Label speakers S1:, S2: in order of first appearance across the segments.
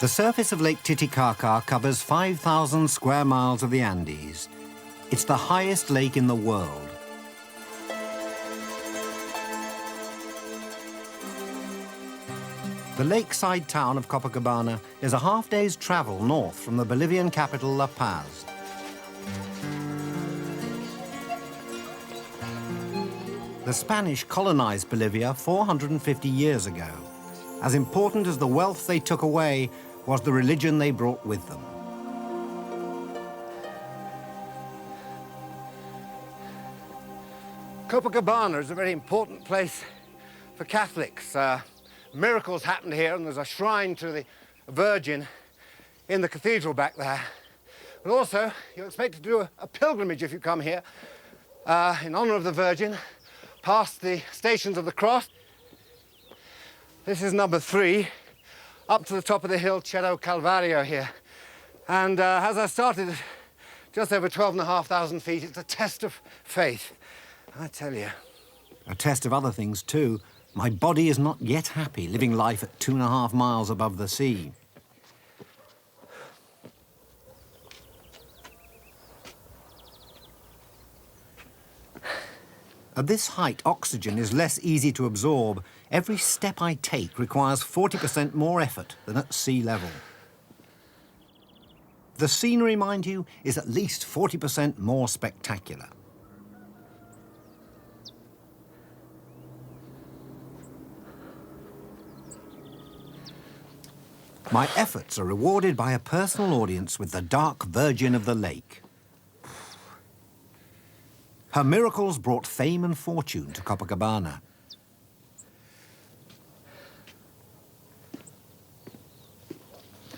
S1: The surface of Lake Titicaca covers 5,000 square miles of the Andes. It's the highest lake in the world. The lakeside town of Copacabana is a half-day's travel north from the Bolivian capital, La Paz. The Spanish colonized Bolivia 450 years ago. As important as the wealth they took away was the religion they brought with them. Copacabana is a very important place for Catholics. Miracles happened here, and there's a shrine to the Virgin in the cathedral back there. But also, you're expected to do a pilgrimage if you come here in honor of the Virgin, past the Stations of the Cross. This is number 3, up to the top of the hill, Cerro Calvario here. And as I started at just over 12,500 feet, it's a test of faith, I tell you. A test of other things, too. My body is not yet happy living life at 2.5 miles above the sea. At this height, oxygen is less easy to absorb. Every step I take requires 40% more effort than at sea level. The scenery, mind you, is at least 40% more spectacular. My efforts are rewarded by a personal audience with the dark Virgin of the lake. Her miracles brought fame and fortune to Copacabana.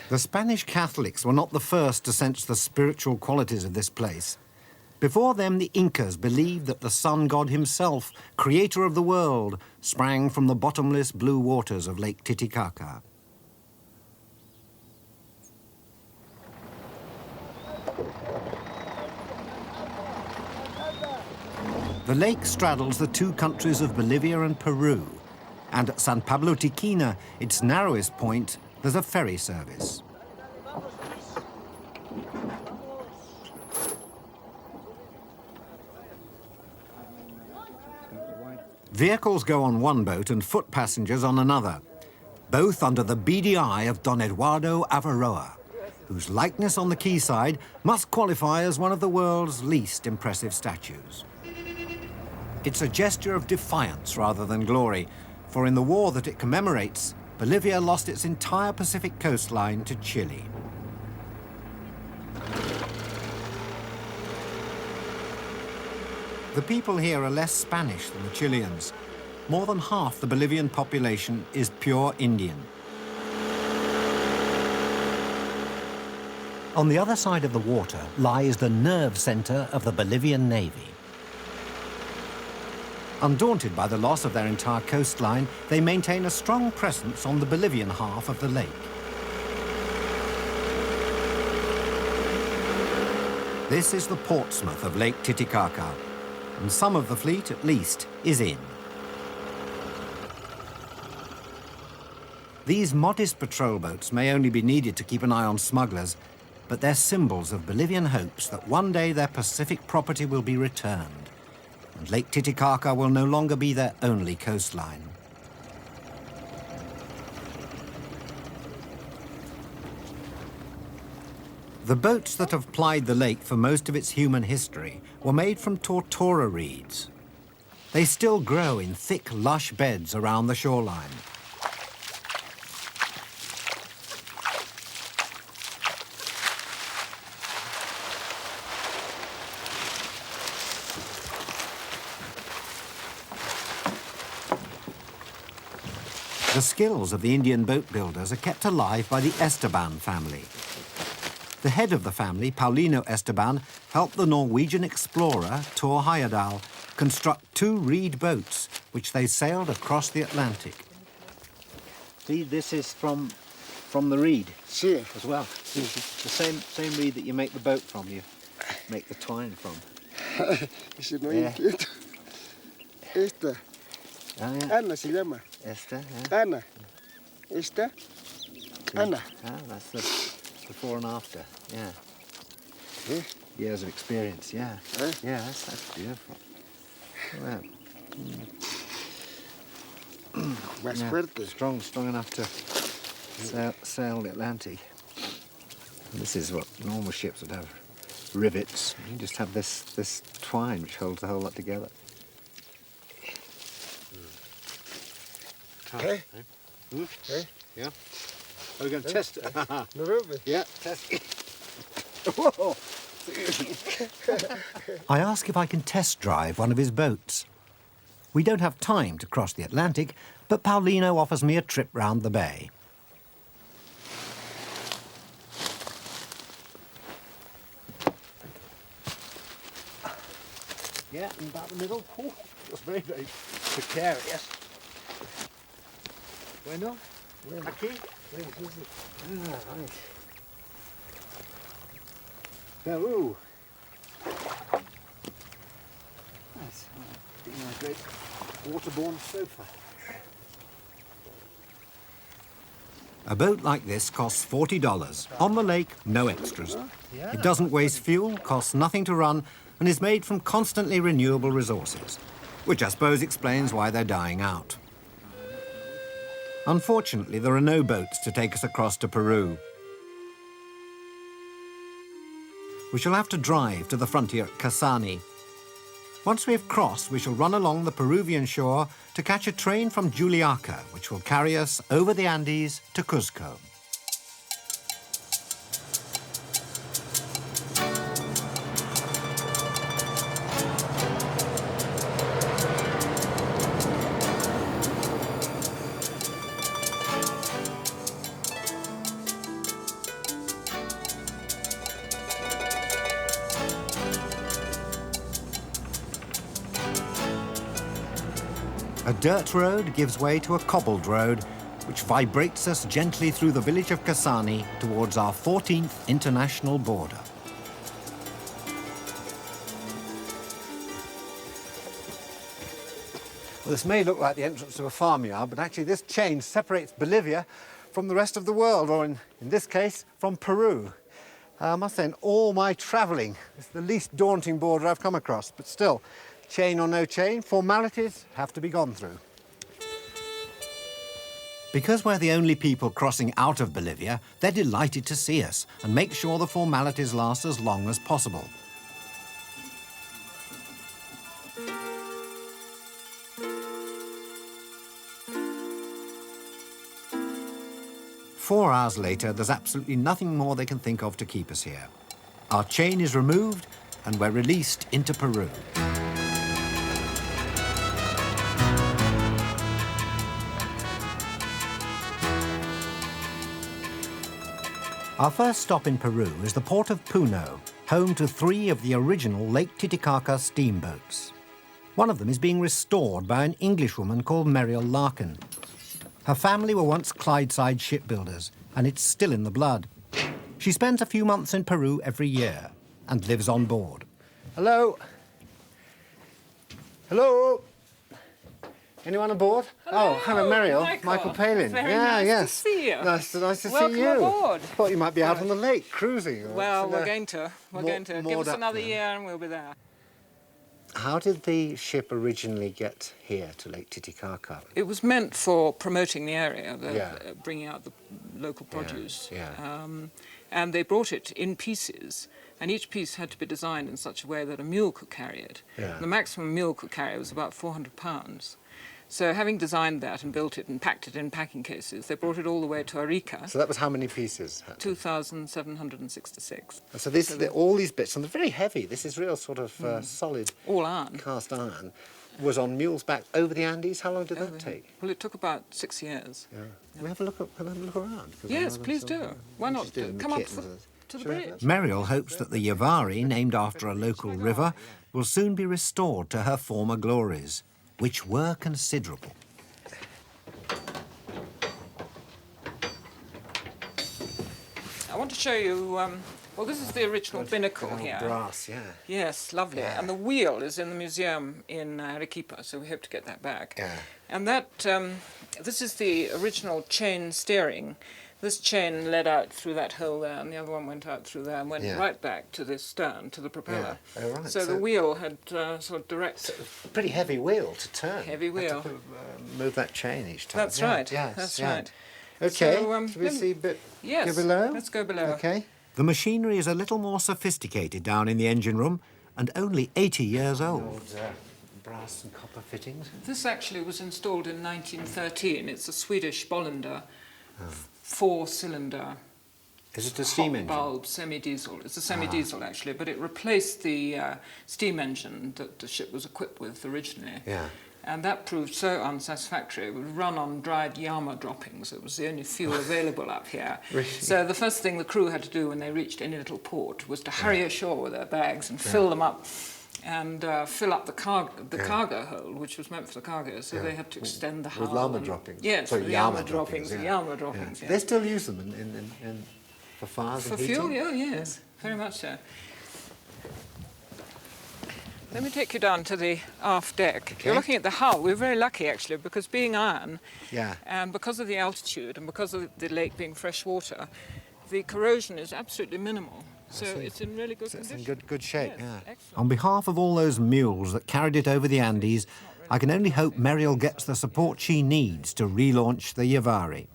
S1: The Spanish Catholics were not the first to sense the spiritual qualities of this place. Before them, the Incas believed that the sun god himself, creator of the world, sprang from the bottomless blue waters of Lake Titicaca. The lake straddles the 2 countries of Bolivia and Peru, and at San Pablo Tiquina, its narrowest point, there's a ferry service. Vehicles go on one boat and foot passengers on another, both under the beady eye of Don Eduardo Avaroa, whose likeness on the quayside must qualify as one of the world's least impressive statues. It's a gesture of defiance rather than glory, for in the war that it commemorates, Bolivia lost its entire Pacific coastline to Chile. The people here are less Spanish than the Chileans. More than half the Bolivian population is pure Indian. On the other side of the water lies the nerve center of the Bolivian Navy. Undaunted by the loss of their entire coastline, they maintain a strong presence on the Bolivian half of the lake. This is the Portsmouth of Lake Titicaca, and some of the fleet, at least, is in. These modest patrol boats may only be needed to keep an eye on smugglers, but they're symbols of Bolivian hopes that one day their Pacific property will be returned, and Lake Titicaca will no longer be their only coastline. The boats that have plied the lake for most of its human history were made from tortora reeds. They still grow in thick, lush beds around the shoreline. The skills of the Indian boat builders are kept alive by the Esteban family. The head of the family, Paulino Esteban, helped the Norwegian explorer, Thor Heyerdahl, construct 2 reed boats, which they sailed across the Atlantic. See, this is from the reed as well. The same reed that you make the boat from, you make the twine from.
S2: Is it no inquieto? Esta.
S1: Ah, yeah.
S2: Ana se llama.
S1: Esta, yeah.
S2: Ana. Esta. Anna.
S1: Ah, that's the before and after, yeah.
S2: Eh?
S1: Years of experience, yeah.
S2: Eh?
S1: Yeah, that's beautiful. Look at
S2: Más
S1: that.
S2: fuerte.
S1: Strong enough to sail the Atlantic. And this is what normal ships would have. Rivets. You just have this twine which holds the whole lot together.
S2: Okay.
S1: Okay. Yeah. Are we going to test it?
S2: No rubber.
S1: Yeah, test it. Whoa.
S3: I ask if I can test drive one of his boats. We don't have time to cross the Atlantic, but Paulino offers me a trip round the bay.
S1: Yeah, in about the middle. Oh, it's very, very precarious. Bueno, aquí. Ah, right. Now, ooh. That's a great waterborne sofa.
S3: A boat like this costs $40. On the lake, no extras. It doesn't waste fuel, costs nothing to run, and is made from constantly renewable resources, which I suppose explains why they're dying out. Unfortunately, there are no boats to take us across to Peru. We shall have to drive to the frontier at Kasani. Once we have crossed, we shall run along the Peruvian shore to catch a train from Juliaca, which will carry us over the Andes to Cuzco. A dirt road gives way to a cobbled road, which vibrates us gently through the village of Kasani towards our 14th international border.
S1: Well, this may look like the entrance to a farmyard, but actually this chain separates Bolivia from the rest of the world, or in this case, from Peru. I must say, in all my travelling, it's the least daunting border I've come across, but still, chain or no chain, formalities have to be gone through.
S3: Because we're the only people crossing out of Bolivia, they're delighted to see us and make sure the formalities last as long as possible. Four hours later, there's absolutely nothing more they can think of to keep us here. Our chain is removed and we're released into Peru. Our first stop in Peru is the port of Puno, home to 3 of the original Lake Titicaca steamboats. One of them is being restored by an Englishwoman called Muriel Larkin. Her family were once Clydeside shipbuilders, and it's still in the blood. She spends a few months in Peru every year and lives on board.
S1: Hello? Hello? Anyone aboard?
S4: Hello,
S1: oh, hello, Muriel.
S4: Michael.
S1: Palin.
S4: Very
S1: yeah,
S4: nice
S1: yes.
S4: to see you.
S1: Nice to
S4: Welcome
S1: see you.
S4: aboard.
S1: Thought you might be out on the lake cruising. Or
S4: Well, we're
S1: more-
S4: going to. Give
S1: moored
S4: us
S1: up
S4: another
S1: now.
S4: year and we'll be there.
S1: How did the ship originally get here to Lake Titicaca?
S4: It was meant for promoting the area,
S1: Yeah.
S4: bringing out the local produce.
S1: yeah.
S4: And they brought it in pieces, and each piece had to be designed in such a way that a mule could carry it.
S1: Yeah.
S4: The maximum a mule could carry was about 400 pounds. So having designed that and built it and packed it in packing cases, they brought it all the way to Arica,
S1: So that was how many pieces?
S4: 2,766.
S1: So all these bits, and they're very heavy. This is real sort of solid
S4: All iron.
S1: cast iron. Was on mules back over the Andes. How long did that take?
S4: Well, it took about 6 years.
S1: Yeah. Can we have a look around? 'Cause
S4: Yes,
S1: I'm
S4: please
S1: so
S4: do. Why not?
S1: interested in the
S4: Come up
S1: kit and
S4: to the
S1: Shall we have
S4: bridge.
S3: Muriel hopes that the Yavari, named after a local river, will soon be restored to her former glories, which were considerable.
S4: I want to show you, well, this is the original binnacle here.
S1: Brass, yeah.
S4: Yes, lovely.
S1: Yeah.
S4: And the wheel is in the museum in Arequipa, so we hope to get that back.
S1: Yeah.
S4: And that, this is the original chain steering This chain led out through that hole there, and the other one went out through there and went
S1: Yeah.
S4: right back to the stern, to the propeller.
S1: Yeah. Oh, right.
S4: So the wheel had sort of direct...
S1: A pretty heavy wheel to turn.
S4: Heavy wheel.
S1: Had to move that chain each time.
S4: That's
S1: Yeah,
S4: right.
S1: Yes,
S4: That's
S1: yeah.
S4: right.
S1: Okay,
S4: So,
S1: should we see a bit
S4: Yes.
S1: go below?
S4: Let's go below.
S1: Okay.
S3: The machinery is a little more sophisticated down in the engine room and only 80 years old.
S1: Old brass and copper fittings.
S4: This actually was installed in 1913. It's a Swedish Bollinger, four-cylinder
S1: Is it a steam
S4: hot
S1: engine?
S4: bulb semi-diesel. It's a semi-diesel actually, but it replaced the steam engine that the ship was equipped with originally.
S1: Yeah.
S4: And that proved so unsatisfactory. It would run on dried llama droppings. It was the only fuel available up here.
S1: Really?
S4: So the first thing the crew had to do when they reached any little port was to hurry ashore with their bags and fill them up and fill up the cargo hold, which was meant for the cargo. So they had to extend the hull.
S1: With llama
S4: and-
S1: droppings?
S4: Yes,
S1: Sorry,
S4: with
S1: llama
S4: llama droppings.
S1: droppings,
S4: The
S1: yeah.
S4: llama droppings, yeah.
S1: They still use them for fires
S4: For
S1: and heating?
S4: fuel, yeah, yes, very much so. Let me take you down to the aft deck.
S1: Okay.
S4: You're looking at the hull. We're very lucky, actually, because being iron,
S1: Yeah.
S4: and because of the altitude and because of the lake being fresh water, the corrosion is absolutely minimal. So it's in really good
S1: So it's
S4: condition.
S1: in good shape,
S4: Yes,
S1: yeah.
S4: excellent.
S3: On behalf of all those mules that carried it over the Andes, I can only hope Meriel gets the support she needs to relaunch the Yavari.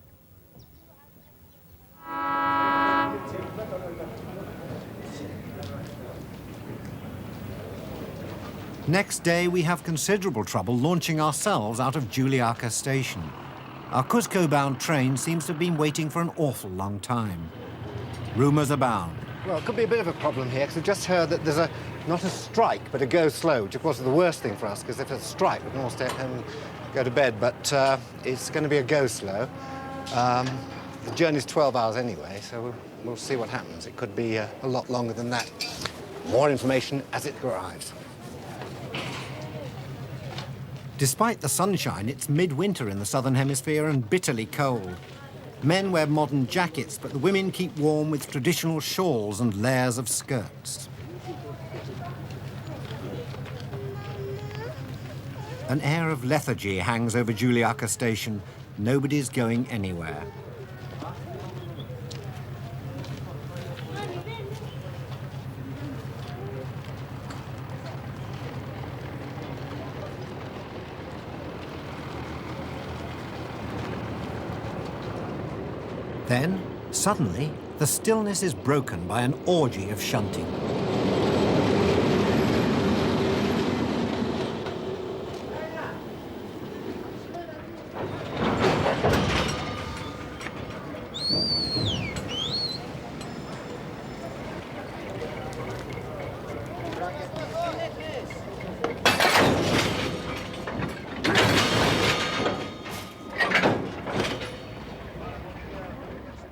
S3: Next day, we have considerable trouble launching ourselves out of Juliaca station. Our Cuzco-bound train seems to have been waiting for an awful long time. Rumours abound.
S1: Well, it could be a bit of a problem here, because I've just heard that there's not a strike, but a go slow, which of course is the worst thing for us, because if it's a strike, we can all stay at home and go to bed, but it's going to be a go slow. The journey's 12 hours anyway, so we'll see what happens. It could be a lot longer than that. More information as it arrives.
S3: Despite the sunshine, it's midwinter in the southern hemisphere and bitterly cold. Men wear modern jackets, but the women keep warm with traditional shawls and layers of skirts. An air of lethargy hangs over Juliaca station. Nobody's going anywhere. Then, suddenly, the stillness is broken by an orgy of shunting.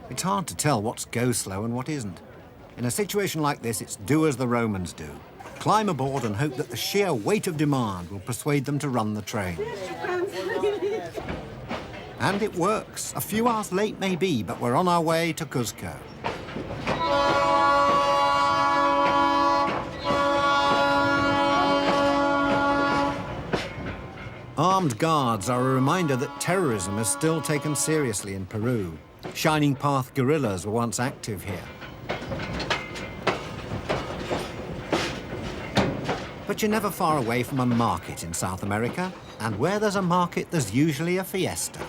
S3: It's hard to tell what's go slow and what isn't. In a situation like this, it's do as the Romans do. Climb aboard and hope that the sheer weight of demand will persuade them to run the train. And it works. A few hours late maybe, but we're on our way to Cuzco. Armed guards are a reminder that terrorism is still taken seriously in Peru. Shining Path guerrillas were once active here. But you're never far away from a market in South America, and where there's a market, there's usually a fiesta.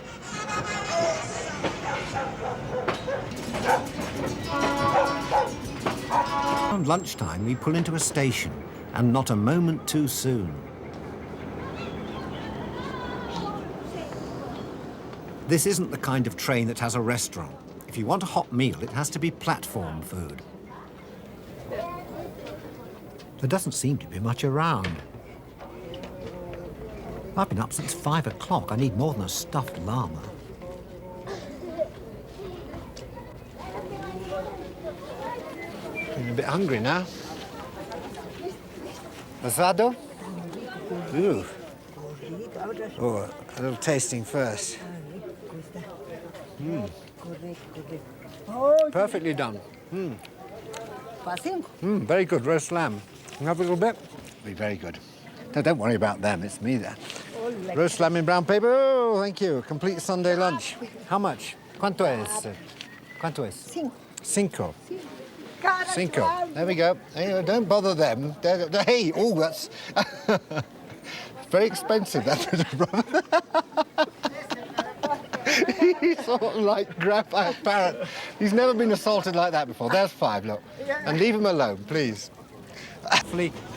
S3: Around lunchtime, we pull into a station, and not a moment too soon. This isn't the kind of train that has a restaurant. If you want a hot meal, it has to be platform food. There doesn't seem to be much around. I've been up since 5 o'clock. I need more than a stuffed llama.
S1: I'm a bit hungry now. Asado? Ooh. Oh, a little tasting first. Perfectly done. Very good roast lamb. Can you have a little bit? Be very good. No, don't worry about them. It's me there. Roast lamb in brown paper. Oh, thank you. Complete Sunday lunch. How much? ¿Cuánto es? ¿Cuánto es?
S5: Cinco.
S1: Cinco.
S5: Cara,
S1: Cinco.
S5: suave.
S1: There we go. Hey, don't bother them. Hey, oh, that's very expensive, that little brother. He's sort of like grabbed by a parrot. He's never been assaulted like that before. There's 5, look. And leave him alone, please.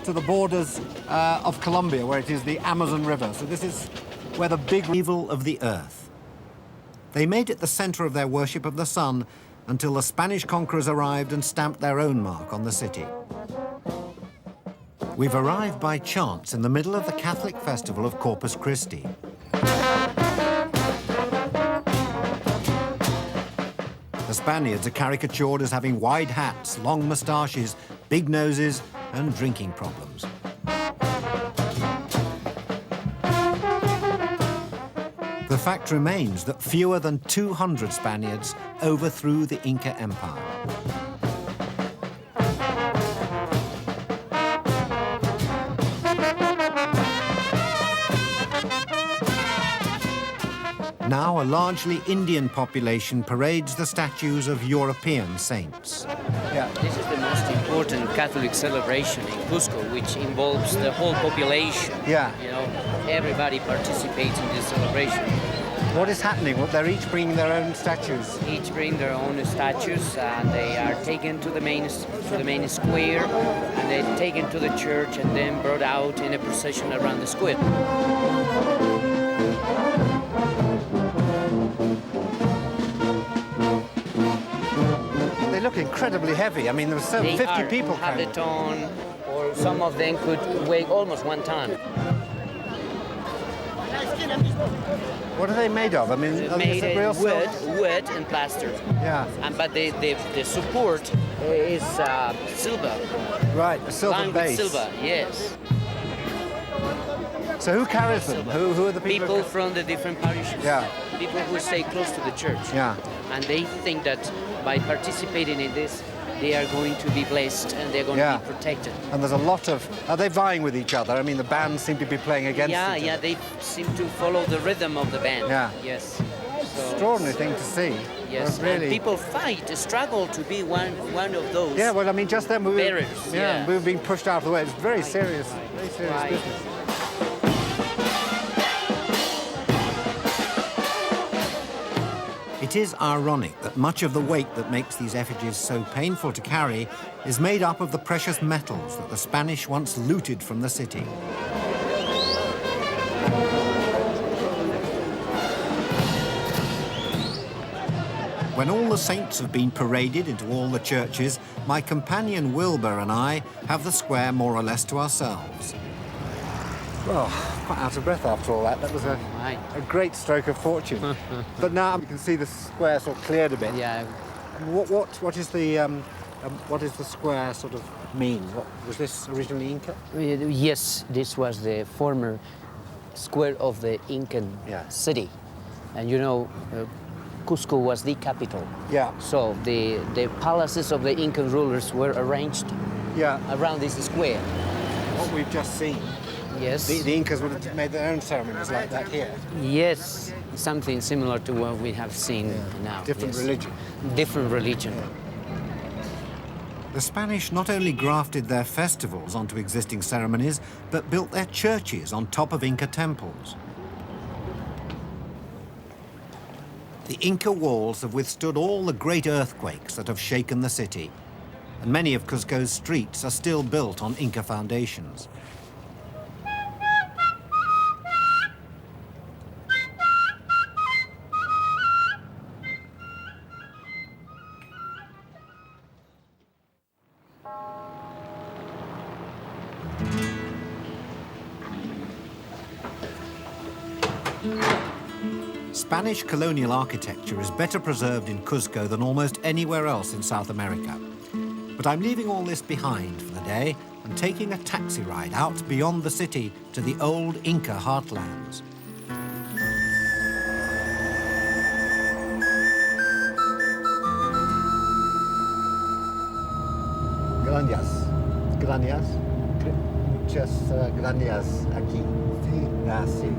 S1: To the borders of Colombia, where it is the Amazon River. So this is where the big evil of the earth. They made it the center of their worship of the sun until the Spanish conquerors arrived and stamped their own mark on the city. We've arrived by chance in the middle of the Catholic festival of Corpus Christi. The Spaniards are caricatured as having wide hats, long moustaches, big noses, and drinking problems. The fact remains that fewer than 200 Spaniards overthrew the Inca Empire. Now a largely Indian population parades the statues of European saints.
S6: Yeah. This is the most important Catholic celebration in Cusco, which involves the whole population.
S1: Yeah.
S6: You know, everybody participates in this celebration.
S1: What is happening? Well, they're each bringing their own statues.
S6: Each bring their own statues, and they are taken to the main square, and they're taken to the church, and then brought out in a procession around the square.
S1: They look incredibly heavy. I mean, there were 50 people
S6: have
S1: came.
S6: a ton, or some of them could weigh almost 1 ton.
S1: What are they made of? I mean,
S6: Made
S1: is it real
S6: wood,
S1: silver?
S6: wood and plaster.
S1: Yeah.
S6: But the support is silver.
S1: Right, a silver
S6: Lined
S1: base.
S6: with silver, yes.
S1: So who carries them? Who are the people?
S6: People from the different parishes.
S1: Yeah.
S6: People who stay close to the church.
S1: Yeah.
S6: And they think that by participating in this, they are going to be blessed and they're going to be protected.
S1: And there's a lot of... Are they vying with each other? I mean, the bands seem to be playing against each other.
S6: Yeah, they seem to follow the rhythm of the band.
S1: Yeah.
S6: Yes. So,
S1: extraordinary thing to see.
S6: yes,
S1: Really.
S6: and people fight, struggle to be one of those.
S1: Yeah, well, I mean, just then we were...
S6: Bearers,
S1: we were being pushed out of the way. It's very serious
S6: Right.
S1: business. It is ironic that much of the weight that makes these effigies so painful to carry is made up of the precious metals that the Spanish once looted from the city. When all the saints have been paraded into all the churches, my companion Wilbur and I have the square more or less to ourselves. Well, quite out of breath after all that. That was a great stroke of fortune. But now you can see the square sort of cleared a bit.
S6: Yeah.
S1: What is the square sort of mean? Was this originally Inca?
S6: Yes, this was the former square of the Incan city. And you know, Cusco was the capital.
S1: Yeah.
S6: So the palaces of the Incan rulers were arranged around this square.
S1: What we've just seen.
S6: Yes.
S1: The Incas would have made their own ceremonies like that here.
S6: Yes, something similar to what we have seen now.
S1: Different religion.
S6: Different religion.
S1: The Spanish not only grafted their festivals onto existing ceremonies, but built their churches on top of Inca temples. The Inca walls have withstood all the great earthquakes that have shaken the city, and many of Cusco's streets are still built on Inca foundations. Spanish colonial architecture is better preserved in Cusco than almost anywhere else in South America. But I'm leaving all this behind for the day and taking a taxi ride out beyond the city to the old Inca heartlands. Gracias. Gracias. Muchas gracias aquí. Sí, sí.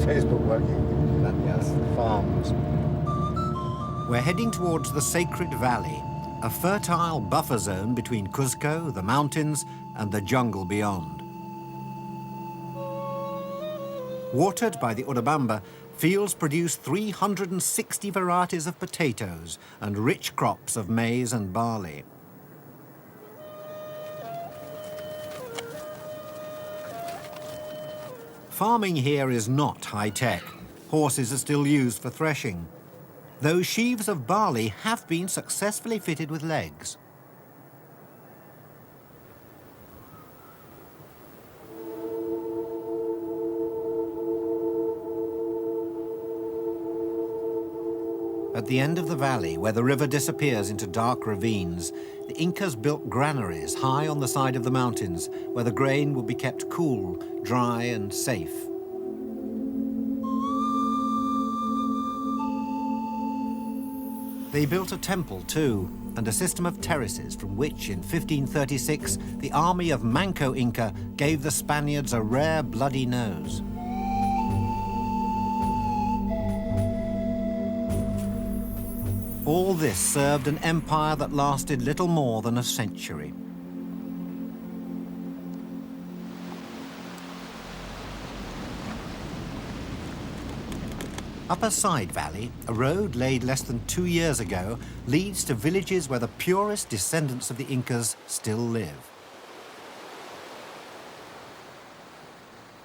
S1: Facebook working. Gracias. Farms.
S3: We're heading towards the Sacred Valley, a fertile buffer zone between Cuzco, the mountains, and the jungle beyond. Watered by the Urubamba, fields produce 360 varieties of potatoes and rich crops of maize and barley. Farming here is not high-tech. Horses are still used for threshing. Those sheaves of barley have been successfully fitted with legs. At the end of the valley, where the river disappears into dark ravines, the Incas built granaries high on the side of the mountains, where the grain would be kept cool, dry, and safe. They built a temple too, and a system of terraces from which, in 1536, the army of Manco Inca gave the Spaniards a rare bloody nose. All this served an empire that lasted little more than a century. Up a side valley, a road laid less than 2 years ago leads to villages where the purest descendants of the Incas still live.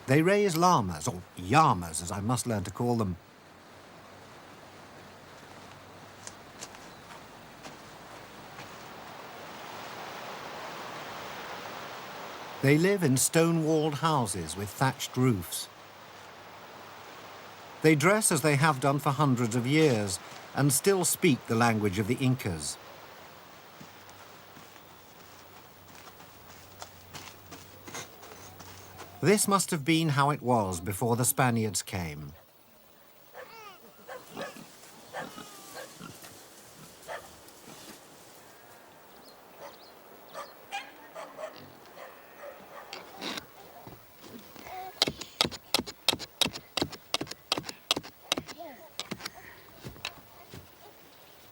S3: They raise llamas, or llamas as I must learn to call them. They live in stone-walled houses with thatched roofs. They dress as they have done for hundreds of years and still speak the language of the Incas. This must have been how it was before the Spaniards came.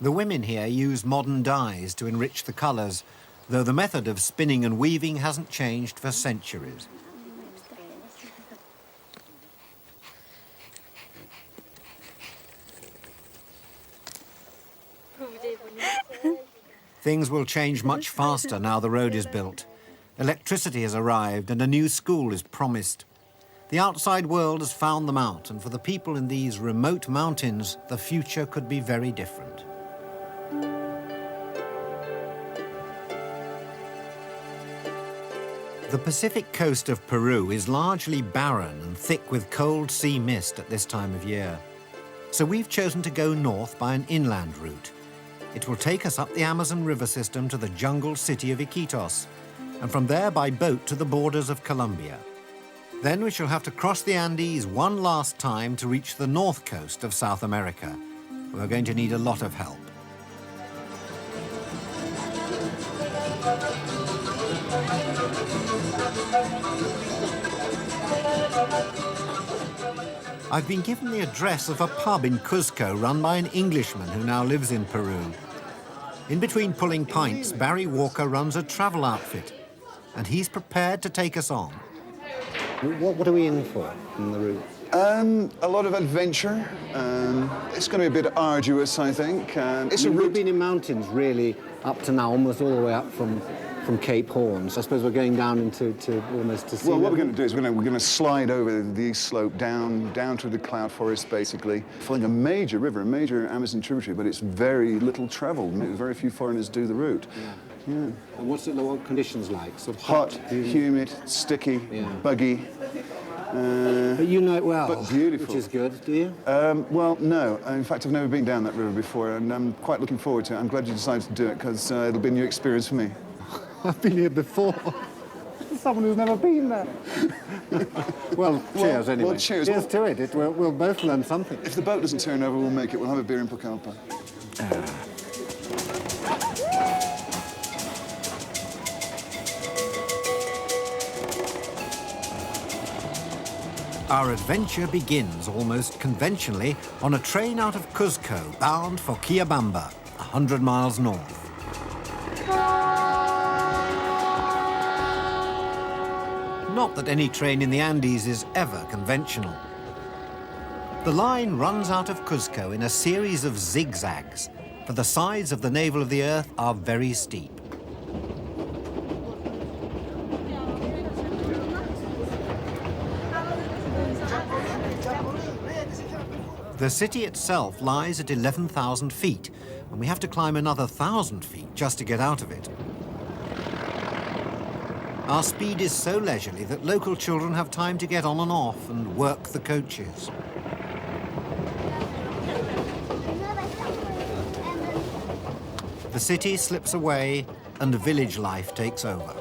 S3: The women here use modern dyes to enrich the colours, though the method of spinning and weaving hasn't changed for centuries. Things will change much faster now the road is built. Electricity has arrived and a new school is promised. The outside world has found them out, and for the people in these remote mountains, the future could be very different. The Pacific coast of Peru is largely barren and thick with cold sea mist at this time of year. So we've chosen to go north by an inland route. It will take us up the Amazon River system to the jungle city of Iquitos, and from there by boat to the borders of Colombia. Then we shall have to cross the Andes one last time to reach the north coast of South America. We're going to need a lot of help. I've been given the address of a pub in Cuzco run by an Englishman who now lives in Peru. In between pulling pints, Barry Walker runs a travel outfit, and he's prepared to take us on. What are we in for in the route?
S2: A lot of adventure. It's going to be a bit arduous, I think.
S3: We've been in mountains really up to now, almost all the way up from Cape Horn. So I suppose we're going down into almost to sea
S2: Well, what we're
S3: level.
S2: going to do is we're going to slide over the east slope down through the cloud forest, basically, following a major river, a major Amazon tributary, but it's very little travelled. Very few foreigners do the route. Yeah.
S3: And what conditions like? Sort of
S2: Hot, humid, sticky, buggy.
S3: But you know it well,
S2: but beautiful.
S3: Which is good, do you?
S2: Well, no. In fact, I've never been down that river before, and I'm quite looking forward to it. I'm glad you decided to do it, because it'll be a new experience for me.
S3: I've been here before. Someone who's never been there. Well, cheers anyway.
S2: Well, cheers.
S3: Cheers to it. We'll both learn something.
S2: If the boat doesn't turn over, we'll make it. We'll have a beer in Pucallpa.
S3: Our adventure begins almost conventionally on a train out of Cuzco, bound for Quillabamba, 100 miles north. Not that any train in the Andes is ever conventional. The line runs out of Cuzco in a series of zigzags, for the sides of the navel of the Earth are very steep. The city itself lies at 11,000 feet, and we have to climb another 1,000 feet just to get out of it. Our speed is so leisurely that local children have time to get on and off and work the coaches. The city slips away and village life takes over.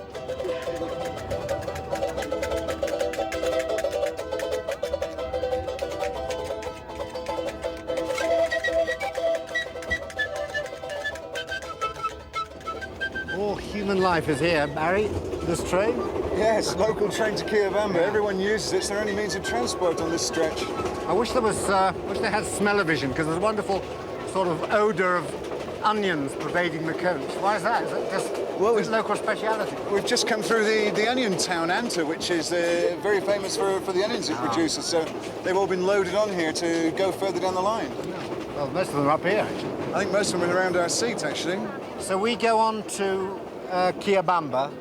S1: All human life is here, Barry, this train.
S2: Yes, local train to Quillabamba. Everyone uses it. It's their only means of transport on this stretch.
S1: I wish there was, wish they had smell-o-vision, because there's a wonderful sort of odour of onions pervading the coach. Why is that? Is it just local speciality?
S2: We've just come through the onion town, Anta, which is very famous for the onions it produces. So they've all been loaded on here to go further down the line.
S1: Well, most of them are up here, actually.
S2: I think most of them are around our seat, actually.
S1: So we go on to Quillabamba.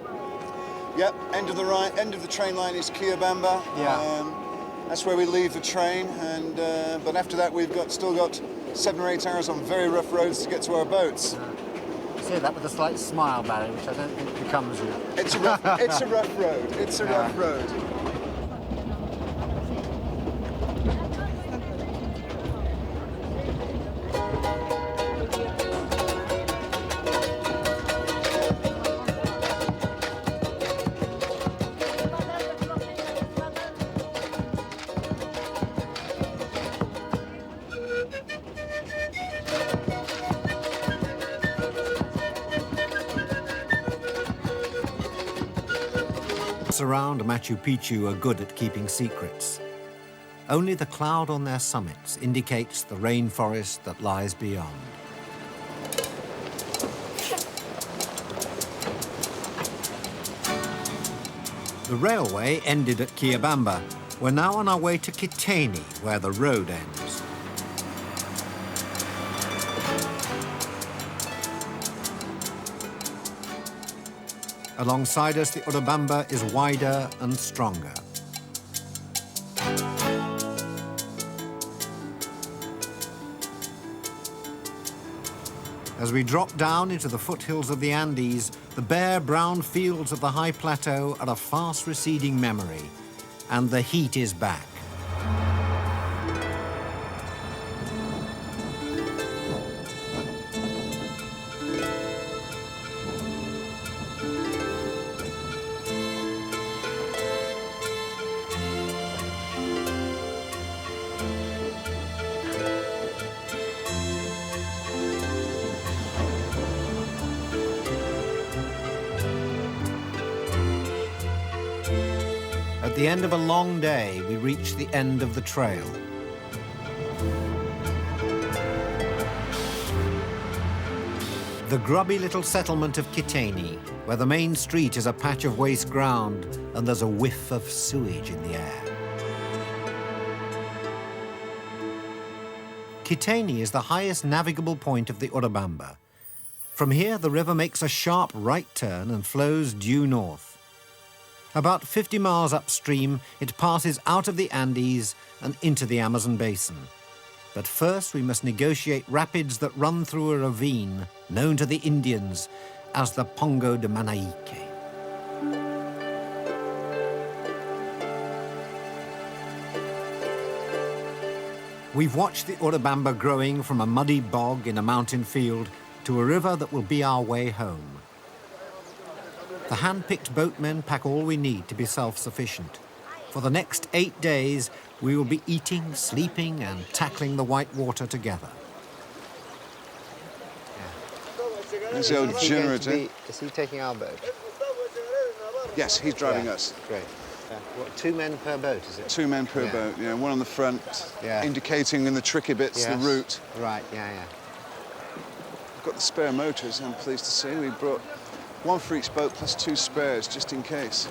S2: Yep, end of the train line is Quillabamba.
S1: Yeah.
S2: That's where we leave the train, and but after that we've still got 7 or 8 hours on very rough roads to get to our boats.
S1: You say that with a slight smile, Barry, which I don't think becomes you.
S2: It's a rough road. It's a rough road.
S3: Around Machu Picchu are good at keeping secrets. Only the cloud on their summits indicates the rainforest that lies beyond. The railway ended at Quillabamba. We're now on our way to Kiteni, where the road ends. Alongside us, the Urubamba is wider and stronger. As we drop down into the foothills of the Andes, the bare brown fields of the high plateau are a fast receding memory, and the heat is back. At the end of a long day, we reach the end of the trail. The grubby little settlement of Kiteni, where the main street is a patch of waste ground and there's a whiff of sewage in the air. Kiteni is the highest navigable point of the Urubamba. From here, the river makes a sharp right turn and flows due north. About 50 miles upstream, it passes out of the Andes and into the Amazon basin. But first, we must negotiate rapids that run through a ravine known to the Indians as the Pongo de Manaique. We've watched the Urubamba growing from a muddy bog in a mountain field to a river that will be our way home. The hand-picked boatmen pack all we need to be self-sufficient. For the next 8 days, we will be eating, sleeping, and tackling the white water together.
S2: There's the old generator.
S1: Is he taking our boat?
S2: Yes, he's driving us.
S1: Great. What, 2 men per boat, is it?
S2: 2 men per
S1: Yeah.
S2: boat, yeah. One on the front,
S1: Yeah.
S2: indicating in the tricky bits the
S1: Yes.
S2: route.
S1: Right, yeah.
S2: We've got the spare motors, I'm pleased to say. We brought 1 for each boat plus 2 spares, just in case.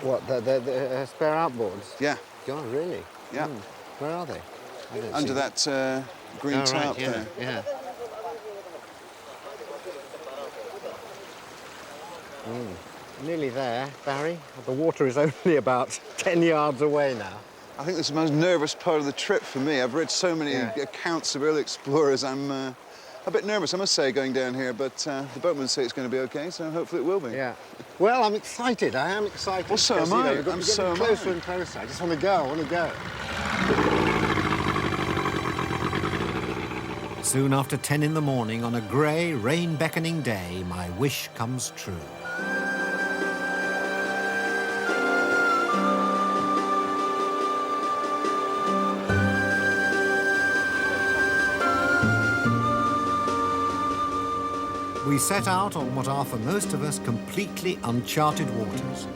S1: What, the spare outboards?
S2: Yeah,
S1: God, really?
S2: yeah.
S1: Where are they? I don't
S2: Under
S1: see
S2: that green
S1: them. Oh,
S2: tarp
S1: right, yeah,
S2: there.
S1: yeah. Nearly there, Barry. The water is only about 10 yards away now.
S2: I think this is the most nervous part of the trip for me. I've read so many
S1: Yeah.
S2: accounts of early explorers. I'm a bit nervous, I must say, going down here, but the boatmen say it's going to be okay, so hopefully it will be.
S1: Yeah. Well, I'm excited. I am excited.
S2: Well, so
S1: because,
S2: am
S1: you know,
S2: I.
S1: we've got
S2: I'm
S1: to
S2: so
S1: get
S2: am
S1: closer
S2: I.
S1: and closer. I just want to go. I want to go.
S3: Soon after 10 in the morning, on a grey, rain-beckoning day, my wish comes true. We set out on what are, for most of us, completely uncharted waters.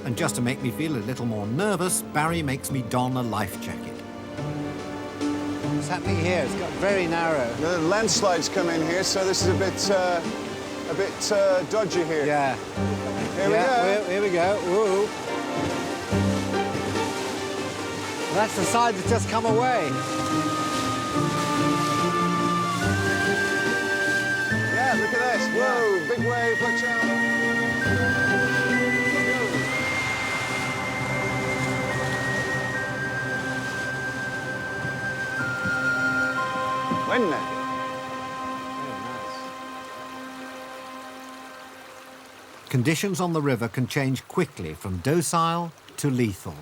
S3: And just to make me feel a little more nervous, Barry makes me don a life jacket.
S1: What's happening here? It's got very narrow.
S2: The landslides come in here, so this is a bit dodgy here.
S1: Yeah.
S2: Here we go.
S1: Here we go. Woo. That's the side that's just come away.
S2: Yeah, look at this. Whoa, big wave, watch out. When then?
S3: Conditions on the river can change quickly from docile to lethal.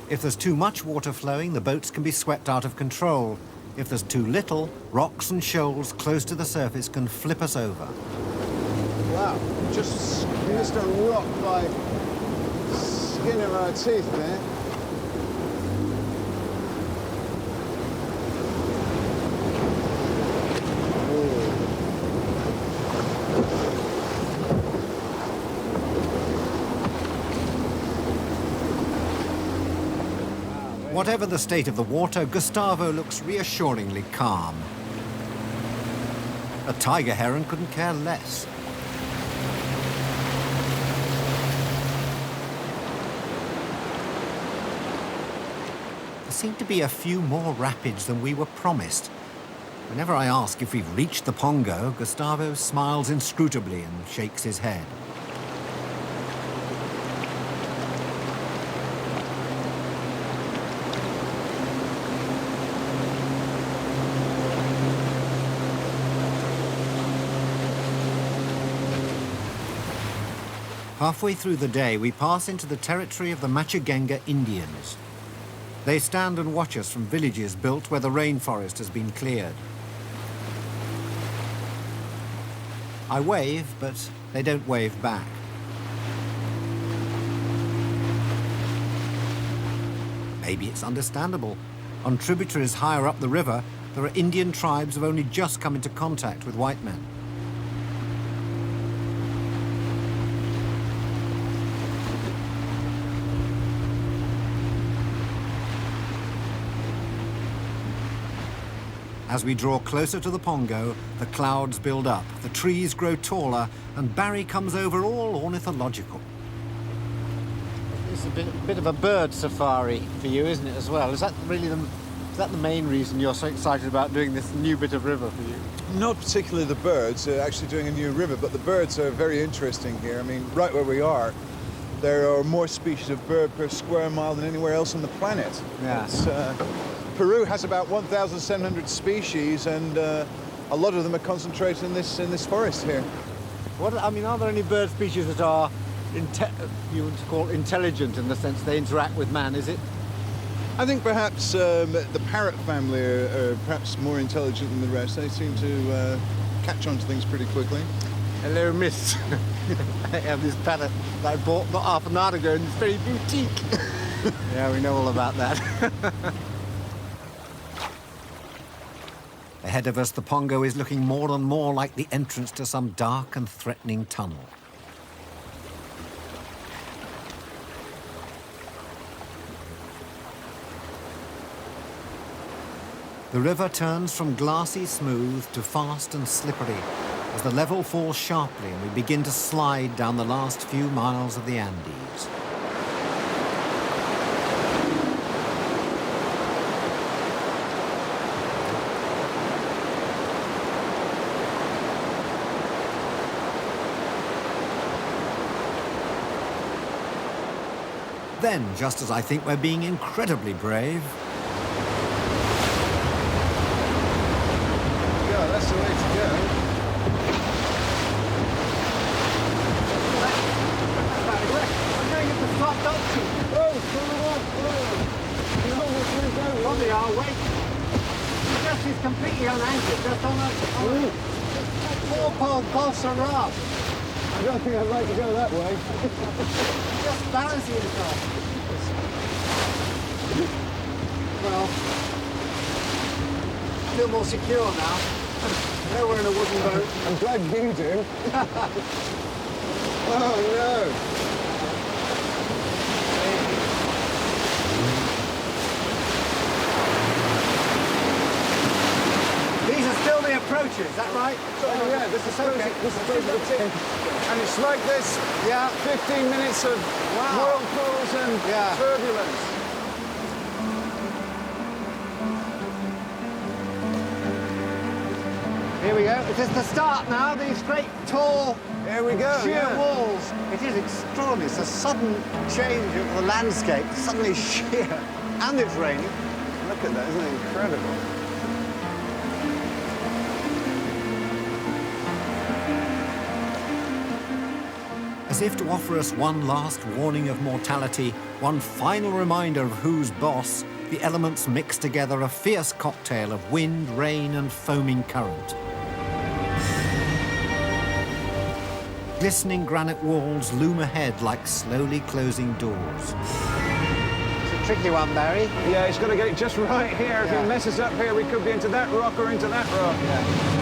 S3: If there's too much water flowing, the boats can be swept out of control. If there's too little, rocks and shoals close to the surface can flip us over.
S2: Wow, just missed a rock by the skin of our teeth there.
S3: Whatever the state of the water, Gustavo looks reassuringly calm. A tiger heron couldn't care less. There seem to be a few more rapids than we were promised. Whenever I ask if we've reached the Pongo, Gustavo smiles inscrutably and shakes his head. Halfway through the day, we pass into the territory of the Machigenga Indians. They stand and watch us from villages built where the rainforest has been cleared. I wave, but they don't wave back. Maybe it's understandable. On tributaries higher up the river, there are Indian tribes who have only just come into contact with white men. As we draw closer to the Pongo, the clouds build up, the trees grow taller, and Barry comes over all ornithological.
S1: It's a bit of a bird safari for you, isn't it, as well? Is that really is that the main reason you're so excited about doing this new bit of river for you?
S2: Not particularly the birds, actually doing a new river, but the birds are very interesting here. I mean, right where we are, there are more species of bird per square mile than anywhere else on the planet.
S1: Yeah.
S2: Peru has about 1,700 species, and a lot of them are concentrated in this forest here.
S1: Are there any bird species that are you would call intelligent in the sense they interact with man? Is it?
S2: I think perhaps the parrot family are perhaps more intelligent than the rest. They seem to catch on to things pretty quickly.
S1: Hello, miss. I have this parrot that I bought not half an hour ago, and it's very boutique. Yeah, we know all about that.
S3: Ahead of us, the Pongo is looking more and more like the entrance to some dark and threatening tunnel. The river turns from glassy smooth to fast and slippery as the level falls sharply and we begin to slide down the last few miles of the Andes. Then, just as I think we're being incredibly brave,
S2: Yeah, that's the way to go.
S1: I'm going into soft option. Probably our weight. He's completely unanchored, just on a four-pole balsa raft.
S2: I don't think I'd like to go that way.
S1: Just balancing himself. Well, I feel more secure now. I know we're in a wooden boat.
S2: I'm glad you do. Oh, no.
S1: These are still the approaches, is that right?
S2: Oh, yeah, this is okay. This is close to the tip. And it's like this.
S1: Yeah.
S2: 15 minutes of whirlpools and turbulence.
S1: Here we go. It is the start now. These great, tall,
S2: Here we go.
S1: sheer
S2: Yeah.
S1: walls. It is extraordinary. It's a sudden change of the landscape. Suddenly sheer. And it's raining.
S2: Look at that, isn't it incredible?
S3: as if to offer us one last warning of mortality, one final reminder of who's boss, the elements mix together a fierce cocktail of wind, rain, and foaming current. Glistening granite walls loom ahead like slowly closing doors.
S1: It's a tricky one, Barry.
S2: Yeah, he's got to get it just right here. If he messes up here, we could be into that rock or into that rock. Yeah.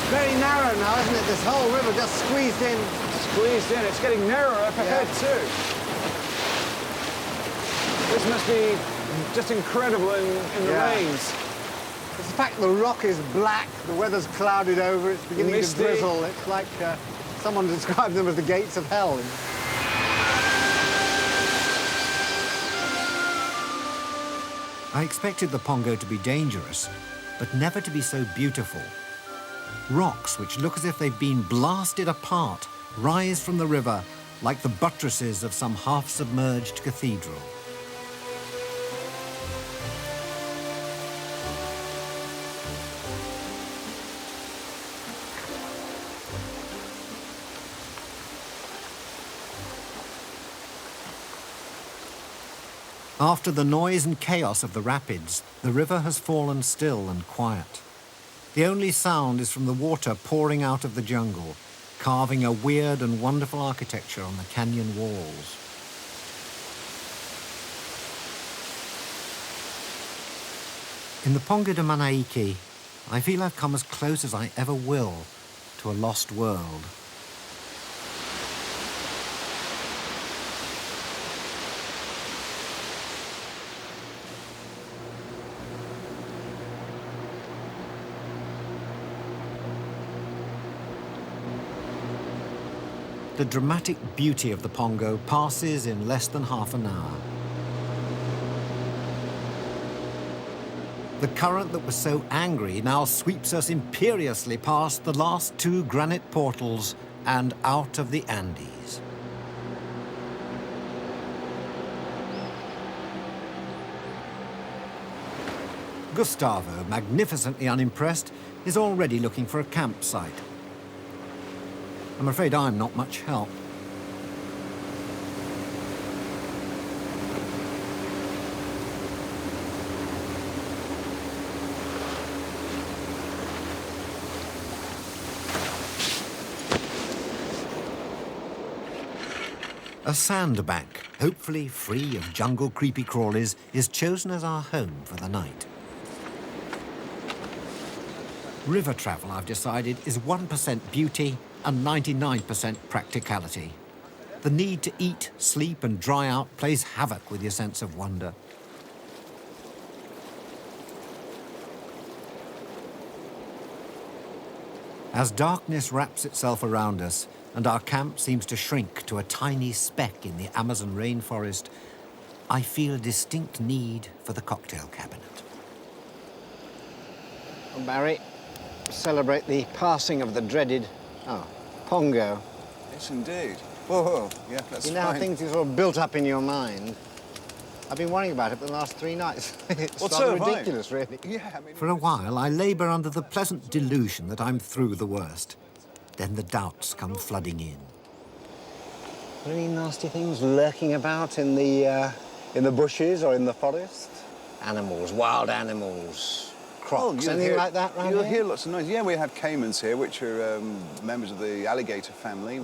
S1: Very narrow now, isn't it? This whole river just squeezed in.
S2: Squeezed in. It's getting narrower up ahead, too. This must be just incredible in the rains.
S1: It's the fact the rock is black, the weather's clouded over, it's beginning
S2: Misty.
S1: to drizzle. It's like someone described them as the gates of hell.
S3: I expected the Pongo to be dangerous, but never to be so beautiful. Rocks which look as if they've been blasted apart rise from the river like the buttresses of some half-submerged cathedral. After the noise and chaos of the rapids, the river has fallen still and quiet. The only sound is from the water pouring out of the jungle, carving a weird and wonderful architecture on the canyon walls. In the Pongo de Manaiki, I feel I've come as close as I ever will to a lost world. The dramatic beauty of the Pongo passes in less than half an hour. The current that was so angry now sweeps us imperiously past the last two granite portals and out of the Andes. Gustavo, magnificently unimpressed, is already looking for a campsite. I'm afraid I'm not much help. A sandbank, hopefully free of jungle creepy crawlies, is chosen as our home for the night. River travel, I've decided, is 1% beauty and 99% practicality. The need to eat, sleep and dry out plays havoc with your sense of wonder. As darkness wraps itself around us and our camp seems to shrink to a tiny speck in the Amazon rainforest, I feel a distinct need for the cocktail cabinet.
S1: Well, Barry, celebrate the passing of the dreaded, Pongo.
S2: Yes, indeed. Whoa, yeah, that's
S1: You know how
S2: fine.
S1: things are sort of built up in your mind? I've been worrying about it for the last 3 nights. It's
S2: Well, so
S1: rather
S2: have I.
S1: ridiculous, really.
S2: Yeah, I mean...
S3: For a while, I labour under the pleasant delusion that I'm through the worst. Then the doubts come flooding in.
S1: Are there any nasty things lurking about in the bushes or in the forest? Animals, wild animals, crocs, anything like that round
S2: You'll
S1: here?
S2: hear lots of noise. Yeah, we have caimans here, which are members of the alligator family.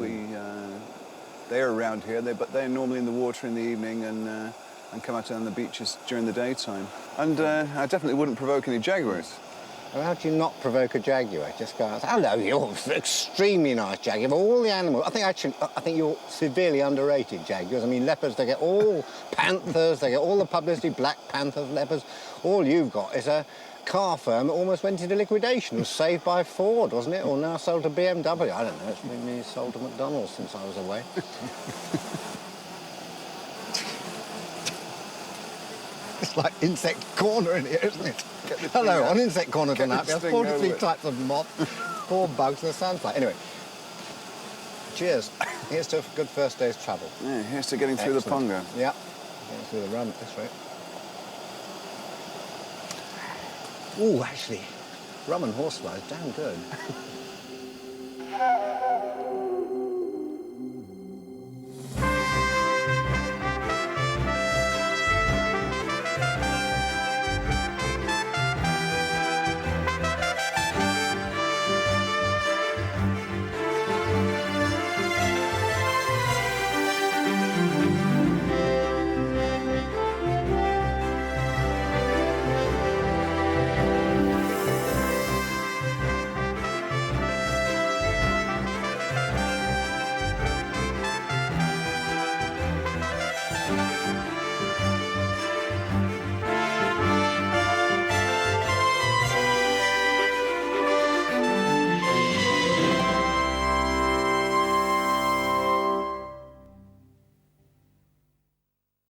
S2: They're around here, but they're normally in the water in the evening and come out on the beaches during the daytime. And I definitely wouldn't provoke any jaguars.
S1: Well, how do you not provoke a jaguar? Just go out, hello, you're extremely nice jaguar. Of all the animals, I think you're severely underrated, jaguars. I mean, leopards, they get all panthers, they get all the publicity, black panthers, leopards. All you've got is a car firm that almost went into liquidation. It was saved by Ford, wasn't it? Or now sold to BMW. I don't know, it's been sold to McDonald's since I was away. It's like Insect Corner in here, isn't it? Hello, on Insect Corner tonight, we have 43 types of moth, 4 bugs and a sandfly. Anyway, cheers. Here's to a good first day's travel.
S2: Yeah, here's to getting through the Pongo.
S1: Yeah, getting through the rum at this rate. Ooh, actually, rum and horsefly is damn good.